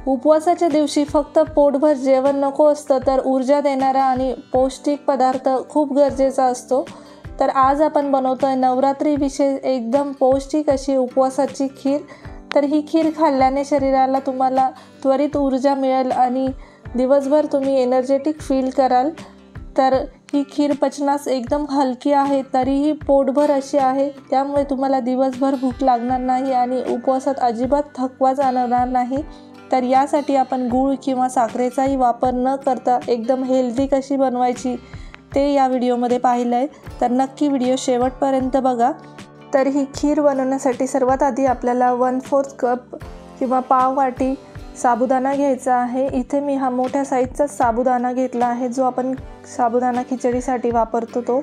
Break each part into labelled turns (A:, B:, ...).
A: उपवासाच्या दिवशी फक्त पोटभर जेवण नको असतं, तर ऊर्जा देणारा आणि पौष्टिक पदार्थ खूप गरजेचा असतो। तर आज आपण बनवतोय नवरात्री विशेष एकदम पौष्टिक अशी उपवासाची खीर। तर ही खीर खाल्ल्याने शरीराला तुम्हाला त्वरित ऊर्जा मिळेल आणि दिवसभर तुम्ही एनर्जेटिक फील कराल। तर ही खीर पचनास एकदम हलकी आहे, तरीही पोटभर अशी आहे, त्यामुळे तुम्हाला दिवसभर भूक लागणार नाही आणि उपवासात अजिबात थकवा जाणवणार नाही। तर यासाठी आपण गूळ किंवा साखरेचाही वापर न करता एकदम हेल्दी कशी बनवायची ते या व्हिडिओमध्ये पाहिलं आहे। तर नक्की व्हिडिओ शेवटपर्यंत बघा। तर ही खीर बनवण्यासाठी सर्वात आधी आपल्याला 1/4 कप किंवा पाव वाटी साबुदाणा घ्यायचा आहे। इथे मी हा मोठ्या साईजचा साबुदाणा घेतला आहे, जो आपण साबुदाणा खिचडीसाठी वापरतो तो।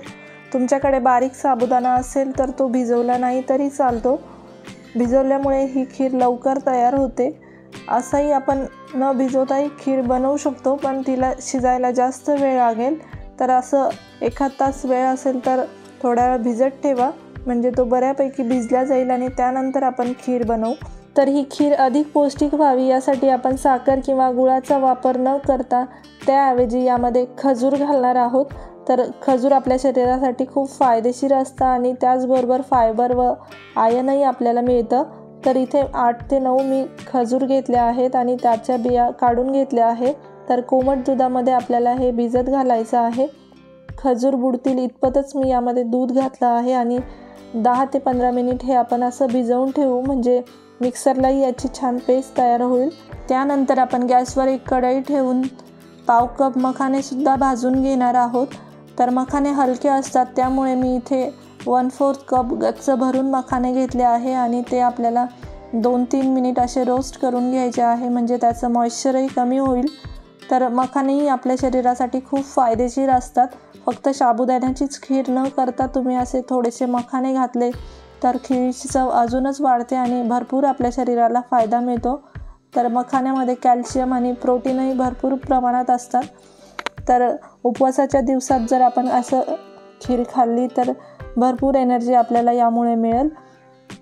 A: तुमच्याकडे बारीक साबुदाणा असेल तर तो भिजवला नाही तरी चालतो, भिजवल्यामुळे ही खीर लवकर तयार होते। असंही आपण न भिजवताही खीर बनवू शकतो, पण तिला शिजायला जास्त वेळ लागेल। तर असं 1 तास वेळ असेल तर थोडा वेळ भिजत ठेवा, म्हणजे तो बऱ्यापैकी भिजला जाईल आणि त्यानंतर आपण खीर बनवू। तर ही खीर अधिक पौष्टिक व्हावी यासाठी आपण साखर किंवा गुळाचा वापर न करता त्याऐवजी यामध्ये खजूर घालणार आहोत। तर खजूर आपल्या शरीरासाठी खूप फायदेशीर असतं आणि त्याचबरोबर फायबर व आयर्नही आपल्याला मिळतं। तर इथे 8 ते 9 मी खजूर घेतल्या आहेत आणि त्याच्या बिया काढून घेतल्या आहे। तर कोमट दुधामध्ये आपल्याला हे भिजत घालायचं आहे। खजूर बुडतील इतपतच मी यामध्ये दूध घातलं आहे आणि 10 ते 15 मिनिट हे आपण असं भिजवून ठेवू, म्हणजे मिक्सरलाही याची छान पेस्ट तयार होईल। त्यानंतर आपण गॅसवर एक कढई ठेवून पाव कप मखानेसुद्धा भाजून घेणार आहोत। तर मखाने हलके असतात, त्यामुळे मी इथे 1/4 कप गच्च भरून मखाने घेतले आहे आणि ते आपल्याला 2-3 मिनिट असे रोस्ट करून घ्यायचे आहे, म्हणजे त्याचं मॉइश्चरही कमी होईल। तर मखानेही आपल्या शरीरासाठी खूप फायदेशीर असतात। फक्त साबुदाण्याचीच खीर न करता तुम्ही असे थोडेसे मखाने घातले तर खीरची चव अजूनच वाढते आणि भरपूर आपल्या शरीराला फायदा मिळतो। तर मखाण्यामध्ये कॅल्शियम आणि प्रोटीनही भरपूर प्रमाणात असतात। तर उपवासाच्या दिवसात जर आपण असं खीर खाल्ली तर भरपूर एनर्जी आपल्याला यामुळे मिळेल।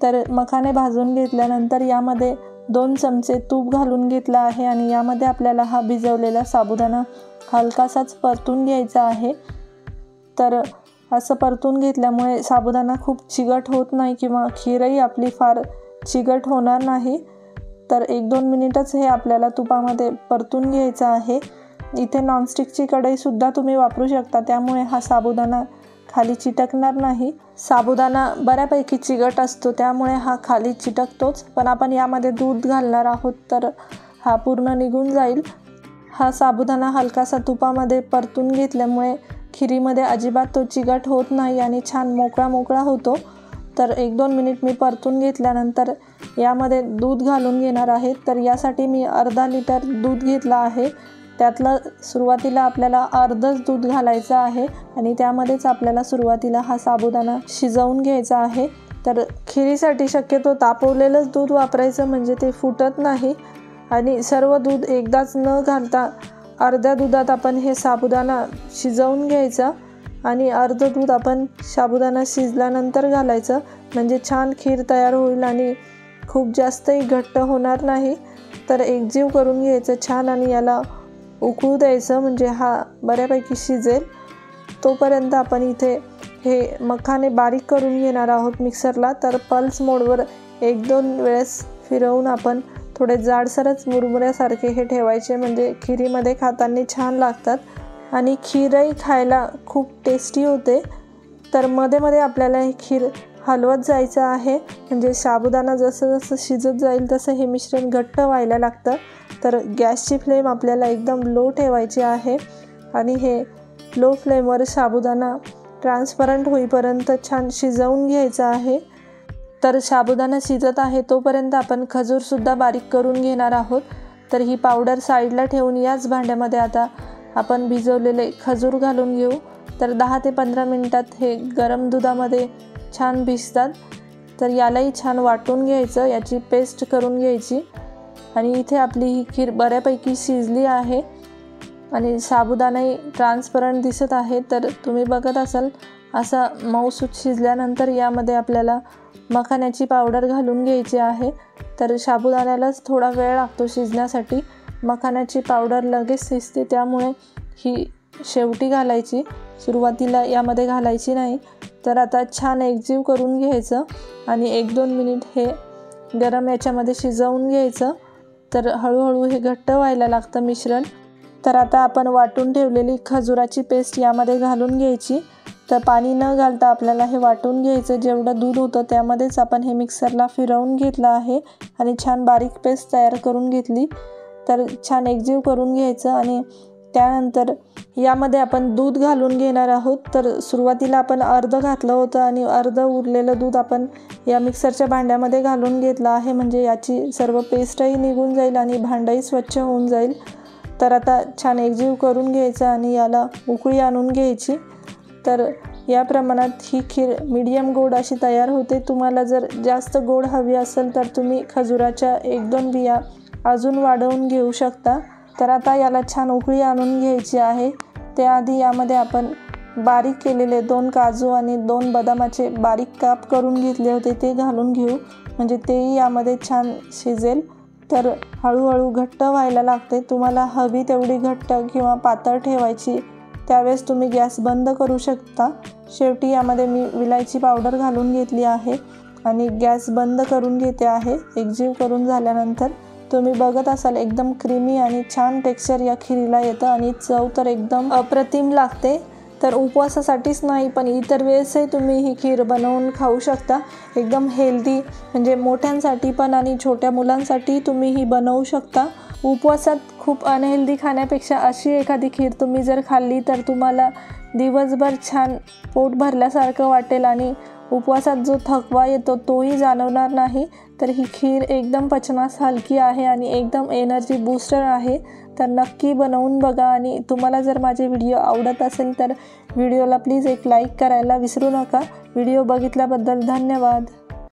A: तर मखाने भाजून घेतल्यानंतर यामध्ये 2 चमचे तूप घालून घेतला आहे आणि यामध्ये आपल्याला हा भिजवलेला साबुदाणा हलकासाच परतून घ्यायचा आहे। तर असं परतून घेतल्यामुळे साबुदाणा खूप चिकट होत नाही किंवा खीरही आपली फार चिकट होणार नाही। तर 1-2 मिनिटच हे आपल्याला तुपामध्ये परतून घ्यायचं आहे। इथे नॉनस्टिकची कढईसुद्धा तुम्ही वापरू शकता, त्यामुळे हा साबुदाणा खाली चिटकणार नाही। साबुदाणा बऱ्यापैकी चिकट असतो, त्यामुळे हा खाली चिटकतोच, पण आपण यामध्ये दूध घालणार आहोत तर हा पूर्ण निघून जाईल। हा साबुदाणा हलकासा तुपामध्ये परतून घेतल्यामुळे खिरीमध्ये अजिबात तो चिकट होत नाही आणि छान मोकळा होतो। तर 1-2 मिनिट मी परतून घेतल्यानंतर यामध्ये दूध घालून घेणार आहे। तर यासाठी मी अर्धा लिटर दूध घेतला आहे, त्यातलं सुरुवातीला आपल्याला अर्धच दूध घालायचं आहे आणि त्यामध्येच आपल्याला सुरुवातीला हा साबुदाणा शिजवून घ्यायचा आहे। तर खिरीसाठी शक्यतो तापवलेलंच दूध वापरायचं, म्हणजे ते फुटत नाही। आणि सर्व दूध एकदाच न घालता अर्ध्या दुधात आपण हे साबुदाणा शिजवून घ्यायचा आणि अर्ध दूध आपण साबुदाणा शिजल्यानंतर घालायचं, म्हणजे छान खीर तयार होईल आणि खूप जास्तही घट्ट होणार नाही। तर एकजीव करून घ्यायचं छान आणि याला उकळू द्यायचं, म्हणजे हा बऱ्यापैकी शिजेल। तोपर्यंत आपण इथे हे मखाने बारीक करून घेणार आहोत मिक्सरला। तर पल्स मोडवर 1-2 वेळेस फिरवून आपण थोडे जाडसरच मुरमुऱ्यासारखे हे ठेवायचे, म्हणजे खिरीमध्ये खाताना छान लागतात आणि खीरही खायला खूप टेस्टी होते। तर मध्ये आपल्याला ही खीर हलवत जायचं आहे, म्हणजे साबुदाणा जसं शिजत जाईल तसं हे मिश्रण घट्ट व्हायला लागतं। तर गॅसची फ्लेम आपल्याला एकदम लो ठेवायची आहे आणि हे लो फ्लेमवर साबुदाणा ट्रान्सपरंट होईपर्यंत छान शिजवून घ्यायचं आहे। तर साबुदाणा शिजत आहे तोपर्यंत आपण खजूरसुद्धा बारीक करून घेणार आहोत। तर ही पावडर साईडला ठेवून याच भांड्यामध्ये आता आपण भिजवलेले खजूर घालून घेऊ। तर 10 ते 15 मिनिटात हे गरम दुधामध्ये छान भिजतात। तर यालाही छान वाटून घ्यायचं, याची पेस्ट करून घ्यायची आणि इथे आपली ही खीर बऱ्यापैकी शिजली आहे आणि साबुदाणाही ट्रान्सपरंट दिसत आहे। तर तुम्ही बघत असाल असा मऊसूत शिजल्यानंतर यामध्ये आपल्याला मखाण्याची पावडर घालून घ्यायची आहे। तर साबुदाण्यालाच थोडा वेळ लागतो शिजण्यासाठी, मखाण्याची पावडर लगेच शिजते, त्यामुळे ही शेवटी घालायची, सुरुवातीला यामध्ये घालायची नाही। तर आता छान एकजीव करून घ्यायचं आणि 1-2 मिनिट हे गरम याच्यामध्ये शिजवून घ्यायचं। तर हळूहळू हे घट्ट व्हायला लागतं मिश्रण। तर आता आपण वाटून ठेवलेली खजुराची पेस्ट यामध्ये घालून घ्यायची। तर पाणी न घालता आपल्याला हे वाटून घ्यायचं। जेवढं दूध होतं त्यामध्येच आपण हे मिक्सरला फिरवून घेतलं आहे आणि छान बारीक पेस्ट तयार करून घेतली। तर छान एकजीव करून घ्यायचं आणि त्यानंतर यामध्ये आपण दूध घालून घेणार आहोत। तर सुरुवातीला आपण अर्ध घातलं होतं आणि अर्ध उरलेलं दूध आपण या मिक्सरच्या भांड्यामध्ये घालून घेतलं आहे, म्हणजे याची सर्व पेस्टही निघून जाईल आणि भांडंही स्वच्छ होऊन जाईल। तर आता छान एकजीव करून घ्यायचं आणि याला उकळी आणून घ्यायची। तर या प्रमाणात ही खीर मीडियम गोड अशी तयार होते। तुम्हाला जर जास्त गोड हवी असेल तर तुम्ही खजुराच्या 1-2 बिया अजून वाढवून घेऊ शकता। तर आता याला छान उकळी आणून घ्यायची आहे। त्याआधी यामध्ये आपण बारीक केलेले 2 काजू आणि 2 बदामाचे बारीक काप करून घेतले होते ते घालून घेऊ, म्हणजे तेही यामध्ये छान शिजेल। तर हळूहळू घट्ट व्हायला लागते, तुम्हाला हवी तेवढी घट्ट किंवा पातळ ठेवायची त्यावेळेस तुम्ही गॅस बंद करू शकता। शेवटी यामध्ये मी विलायची पावडर घालून घेतली आहे आणि गॅस बंद करून घेते आहे। एकजीव करून झाल्यानंतर तुम्ही बघत असाल एकदम क्रीमी आणि छान टेक्स्चर या खिरीला येतं आणि चव तर एकदम अप्रतिम लागते। तर उपवासासाठीच नाही पण इतर वेळेसही तुम्ही ही खीर बनवून खाऊ शकता। एकदम हेल्दी, म्हणजे मोठ्यांसाठी पण आणि छोट्या मुलांसाठी तुम्ही ही बनवू शकता। उपवासात खूप अनहेल्दी खाण्यापेक्षा अशी एखादी खीर तुम्ही जर खाल्ली तर तुम्हाला दिवसभर छान पोट भरल्यासारखं वाटेल आणि उपवासात जो थकवा येतो तोही जाणवणार नाही। तर ही खीर एकदम पचनास हलकी आहे आणि एकदम एनर्जी बूस्टर आहे। तर नक्की बनवून बघा आणि तुम्हाला जर माझे व्हिडिओ आवडत असेल तर व्हिडिओला प्लीज एक लाईक करायला विसरू नका। व्हिडिओ बघितल्याबद्दल धन्यवाद।